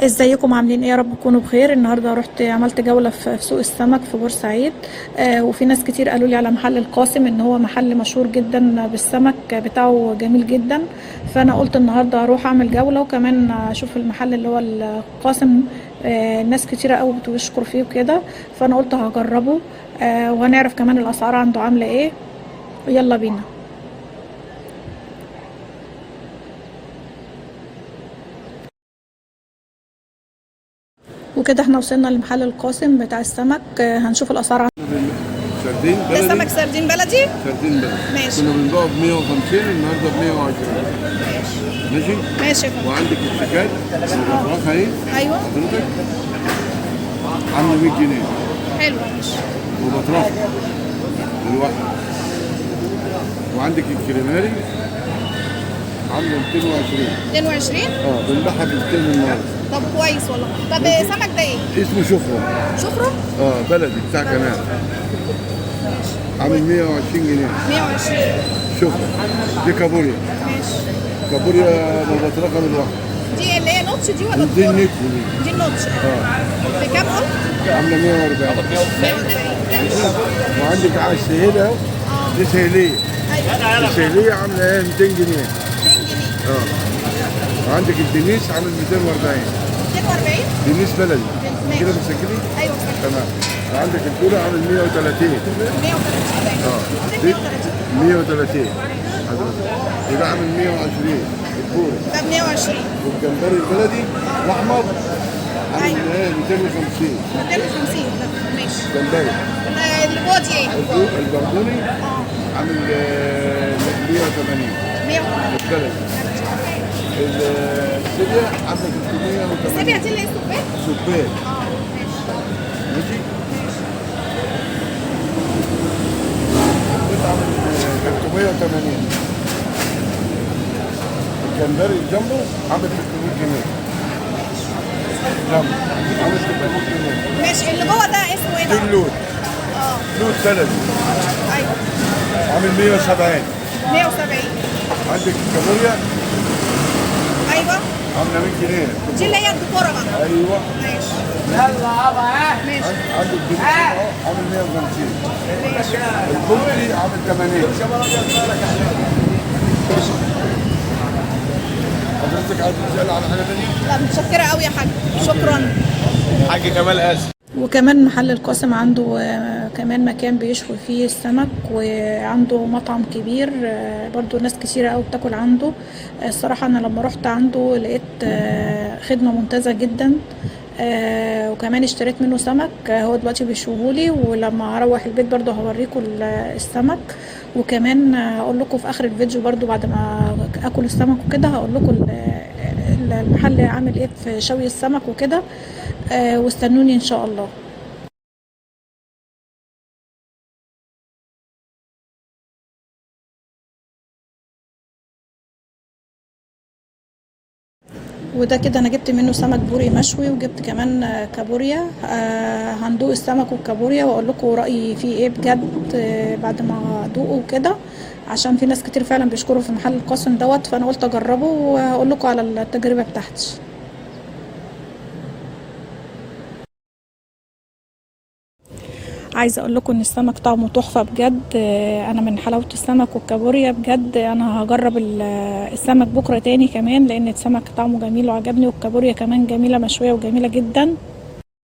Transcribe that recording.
ازيكم عاملين ايه؟ يا رب تكونوا بخير. النهارده رحت عملت جوله في سوق السمك في بورسعيد. وفي ناس كتير قالوا لي على محل القاسم ان هو محل مشهور جدا بالسمك بتاعه جميل جدا. فانا قلت النهارده اروح اعمل جوله وكمان اشوف المحل اللي هو القاسم. ناس كتيره قوي بتشكر فيه وكده، فانا قلت هجربه. وهنعرف كمان الاسعار عنده عامله ايه. يلا بينا. وكده احنا وصلنا لمحل القاسم بتاع السمك. هنشوف الاسعار. سردين ده بلدي. سمك سردين بلدي. سردين بلدي. ماشي. كنا بنبيعه ب 150، النهارده ب 120. ماشي. ماشي يا فندم. وعندك السكات الفراخ اهي. ايوه. حضرتك عامله 100 جنيه. حلو. ماشي. وبطرخ الواحد. وعندك الكريماري عامله 220. 22. بنبيعها ب 200 النهارده. طب كويس والله. طب سمك ده ايه؟ اسمه شفره. شفره؟ بلدي بتاع كنال. عامل 120 جنيه. 120. شفره. دي كابوريا. ماشي. كابوريا بطرخه بالواحد. دي اللي هي نوتش دي ولا دي النكو دي. دي النوتش. بكام قلت؟ عامله 140. 140. وعندك على السهيله اهو. دي سهيليه. ايوه. السهيليه عامله ايه 200 جنيه. 200 جنيه. وعندك الدنيس عامل 240. 240. دنيس بلدي. ماشي. كده مسكني؟ ايوه مسكني. تمام. وعندك الكولا عامل 130. 130. دي 130 حضرتك. وده عامل 120 الكولا. ده ب 120. والجمبري البلدي الاحمر عامل ايه 250. 250. ماشي. جمبري. اللي جوه دي ايه؟ البردوني عامل 180. 180. البلدي. السيبيا عامله 380. السيبيا دي اللي هي السبيت؟ سبيت. ماشي. ماشي. عامل 380. الجمبري الجامبو عامل 300 جنيه. جامبو عامل 300 جنيه. ماشي. اللي جوه ده اسمه ايه دي ده؟ اللود. لود بلدي. ايوه. عامل 170. 170. عندك الكابوريا. ايوه. عامله 100 جنيه. دي اللي هي الدكوره بقى. ايوه. ماشي. يلا يابا. ماشي. عندك دي عامل 150. البلطي عامل 80. حضرتك عايز تسأل على حاجه ثانيه؟ لا متشكره قوي يا حاج. شكرا. حاج كمال قاسم. وكمان محل القاسم عنده كمان مكان بيشوي فيه السمك، وعنده مطعم كبير. برضو ناس كتيرة قوي بتاكل عنده. الصراحة انا لما رحت عنده لقيت خدمة ممتازة جدا. وكمان اشتريت منه سمك. هو دلوقتي بيشوهولي، ولما اروح البيت برضو هوريكم السمك. وكمان هقول لكم في اخر الفيديو برضو بعد ما اكل السمك وكده هقول لكم المحل عامل ايه في شوي السمك وكده. واستنوني ان شاء الله. وده كده انا جبت منه سمك بوري مشوي، وجبت كمان كابوريا. هندوق السمك والكابوريا واقول لكم رايي فيه ايه بجد بعد ما ادوقه وكده، عشان في ناس كتير فعلا بيشكروا في محل القاسم دوت. فانا قلت اجربه وهقول لكم على التجربه بتاعتي. عايزه اقول لكم ان السمك طعمه تحفه بجد. انا من حلاوه السمك والكابوريا بجد انا هجرب السمك بكره تاني كمان، لان السمك طعمه جميل وعجبني، والكابوريا كمان جميله مشويه وجميله جدا.